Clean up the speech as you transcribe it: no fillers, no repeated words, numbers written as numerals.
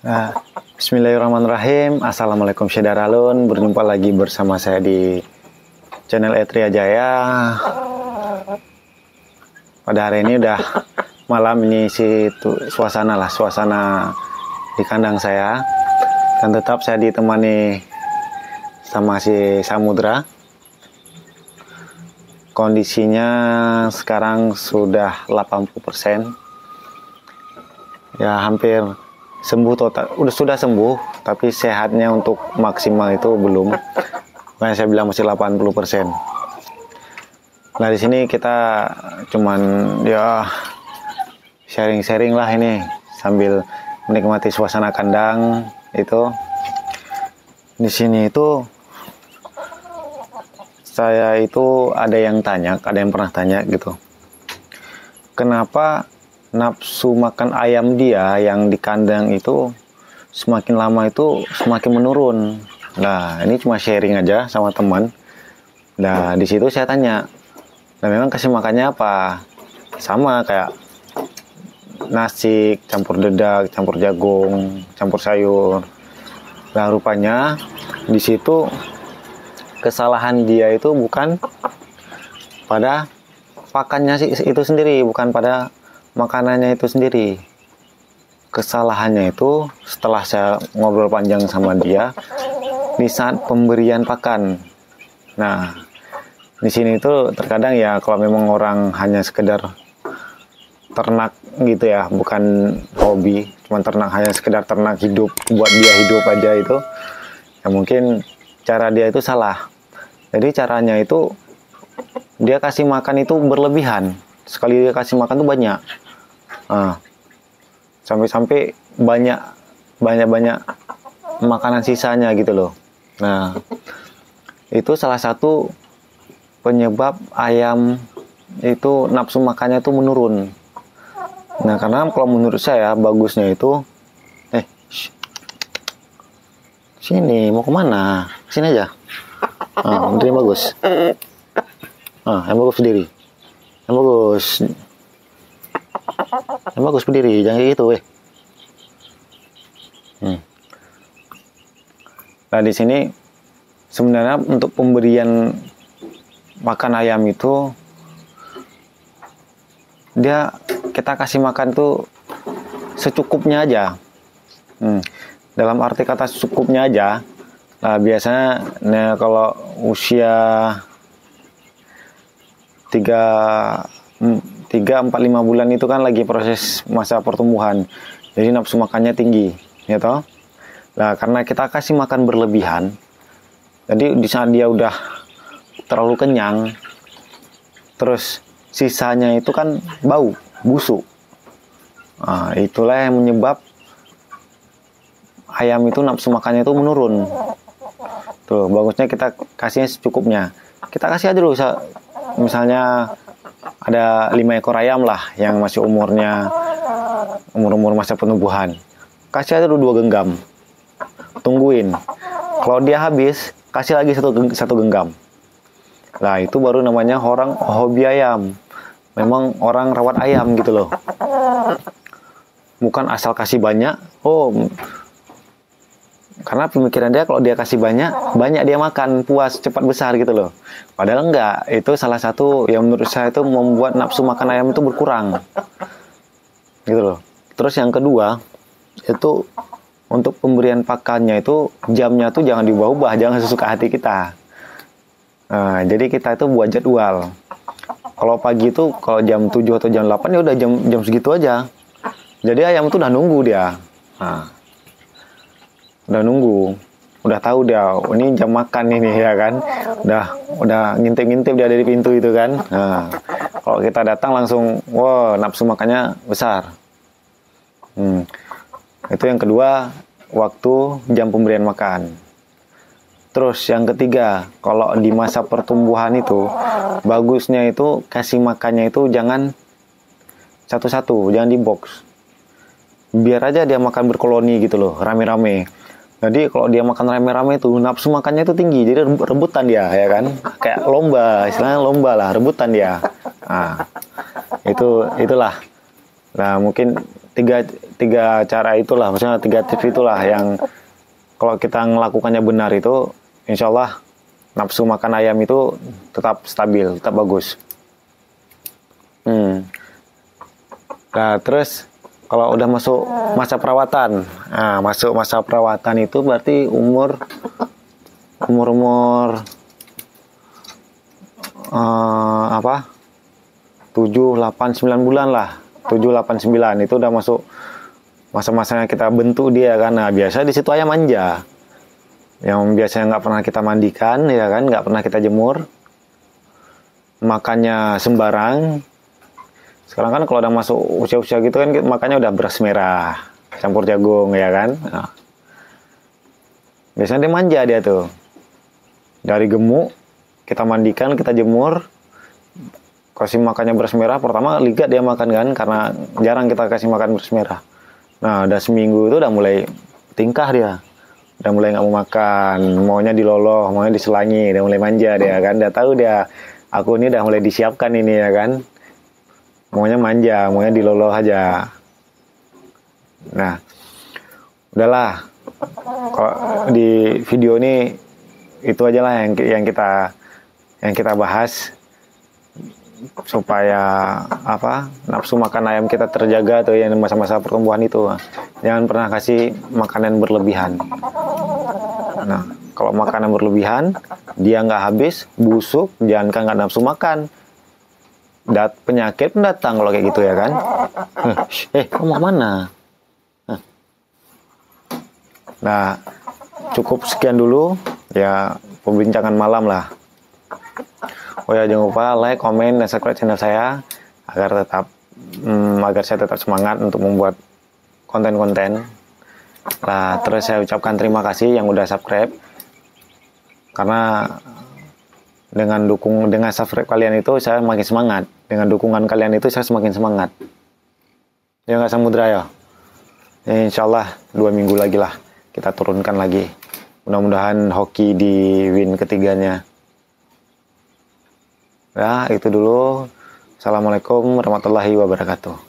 Nah, Bismillahirrahmanirrahim. Assalamualaikum Syedaralun. Berjumpa lagi bersama saya di channel Etria Jaya. Pada hari ini udah malam, ini suasana di kandang saya. Dan tetap saya ditemani sama si Samudra. Kondisinya sekarang sudah 80%. Ya, hampir sembuh total, sudah sembuh, tapi sehatnya untuk maksimal itu belum. Makanya saya bilang masih 80%. Nah, di sini kita cuman ya sharing-sharing lah ini sambil menikmati suasana kandang itu. Di sini itu saya itu ada yang pernah tanya gitu. Kenapa nafsu makan ayam dia yang di kandang itu semakin lama itu semakin menurun. Nah, ini cuma sharing aja sama teman. Nah, di situ saya tanya, nah memang kasih makannya apa? Sama kayak nasi campur dedak, campur jagung, campur sayur. Nah, rupanya di situ kesalahan dia itu bukan pada pakannya itu sendiri, bukan pada makanannya itu sendiri. Kesalahannya itu setelah saya ngobrol panjang sama dia di saat pemberian pakan. Nah, di sini itu terkadang ya kalau memang orang hanya sekedar ternak gitu ya, bukan hobi, cuma ternak, hanya sekedar ternak hidup buat dia hidup aja, itu ya mungkin cara dia itu salah. Jadi caranya itu dia kasih makan itu berlebihan. Sekali dia kasih makan tuh banyak. Sampai banyak makanan sisanya gitu loh. Nah, itu salah satu penyebab ayam itu nafsu makannya itu menurun. Nah, karena kalau menurut saya bagusnya itu sini, mau kemana? Sini aja. Berdiri yang bagus. Yang bagus berdiri. Yang bagus berdiri, jangan kayak gitu, Nah, di sini sebenarnya untuk pemberian makan ayam itu kita kasih makan tuh secukupnya aja. Dalam arti kata secukupnya aja. Nah, biasanya kalau usia 3-4-5 bulan itu kan lagi proses masa pertumbuhan. Jadi nafsu makannya tinggi, ya toh? Nah, karena kita kasih makan berlebihan, jadi di saat dia udah terlalu kenyang, terus sisanya itu kan bau, busuk. Nah, itulah yang menyebab ayam itu nafsu makannya itu menurun. Tuh, bagusnya kita kasihnya secukupnya. Kita kasih aja dulu, misalnya ada 5 ekor ayam lah yang masih umur masa penumbuhan. Kasih aja dulu 2 genggam. Tungguin. Kalau dia habis, kasih lagi satu genggam. Nah, itu baru namanya orang hobi ayam. Memang orang rawat ayam gitu loh. Bukan asal kasih banyak. Karena pemikiran dia kalau dia kasih banyak dia makan, puas, cepat besar gitu loh. Padahal enggak. Itu salah satu yang menurut saya itu membuat nafsu makan ayam itu berkurang. Gitu loh. Terus yang kedua, itu untuk pemberian pakannya itu jamnya tuh jangan diubah-ubah, jangan sesuka hati kita. Nah, jadi kita itu buat jadwal. Kalau pagi itu kalau jam 7 atau jam 8 ya udah jam segitu aja. Jadi ayam itu udah nunggu dia. Udah nunggu, udah tahu dia, ini jam makan ini ya kan, udah ngintip-ngintip dia dari pintu itu kan. Nah, kalau kita datang langsung, nafsu makannya besar. Itu yang kedua, waktu jam pemberian makan. Terus yang ketiga, kalau di masa pertumbuhan itu bagusnya itu kasih makannya itu jangan satu-satu, jangan di box. Biar aja dia makan berkoloni gitu loh, rame-rame. Jadi kalau dia makan rame-rame itu nafsu makannya itu tinggi, jadi rebutan dia, ya kan? Kayak lomba, istilahnya lomba lah, rebutan dia. Nah, itulah. Nah, mungkin tiga cara itulah, maksudnya 3 tips itulah yang kalau kita melakukannya benar itu, insya Allah nafsu makan ayam itu tetap stabil, tetap bagus. Nah, terus kalau udah masuk masa perawatan, nah, masuk masa perawatan itu berarti umur 7, 8, 9 bulan lah. 7, 8, 9 itu udah masuk masa-masanya kita bentuk dia kan. Nah, biasa di situ ayam manja. Yang biasanya nggak pernah kita mandikan, ya kan, nggak pernah kita jemur. Makannya sembarang. Sekarang kan kalau udah masuk usia-usia gitu kan makannya udah beras merah, campur jagung, ya kan. Nah, biasanya dia manja dia tuh. Dari gemuk, kita mandikan, kita jemur. Kasih makannya beras merah, pertama ligat dia makan kan, karena jarang kita kasih makan beras merah. Nah, udah seminggu itu udah mulai tingkah dia. Udah mulai nggak mau makan, maunya diloloh, maunya diselangi, udah mulai manja dia kan. Udah tahu dia, aku ini udah mulai disiapkan ini ya kan. Maunya manja, maunya diloloh aja. Nah, udahlah. Kalau di video ini itu aja lah yang kita bahas supaya nafsu makan ayam kita terjaga tuh yang masa-masa pertumbuhan itu. Jangan pernah kasih makanan berlebihan. Nah, kalau makanan berlebihan dia nggak habis, busuk, jangan nggak nafsu makan. Penyakit datang kalau kayak gitu ya kan. Kamu mau mana? Nah, cukup sekian dulu ya pembincangan malam lah. Oh ya, jangan lupa like, komen, dan subscribe channel saya agar saya tetap semangat untuk membuat konten-konten. Nah, terus saya ucapkan terima kasih yang udah subscribe, karena dengan subscribe kalian itu saya makin semangat. Dengan dukungan kalian itu saya semakin semangat. Ya nggak Samudra ya? Insya Allah 2 minggu lagi lah kita turunkan lagi. Mudah-mudahan hoki di win ketiganya. Ya, itu dulu. Assalamualaikum warahmatullahi wabarakatuh.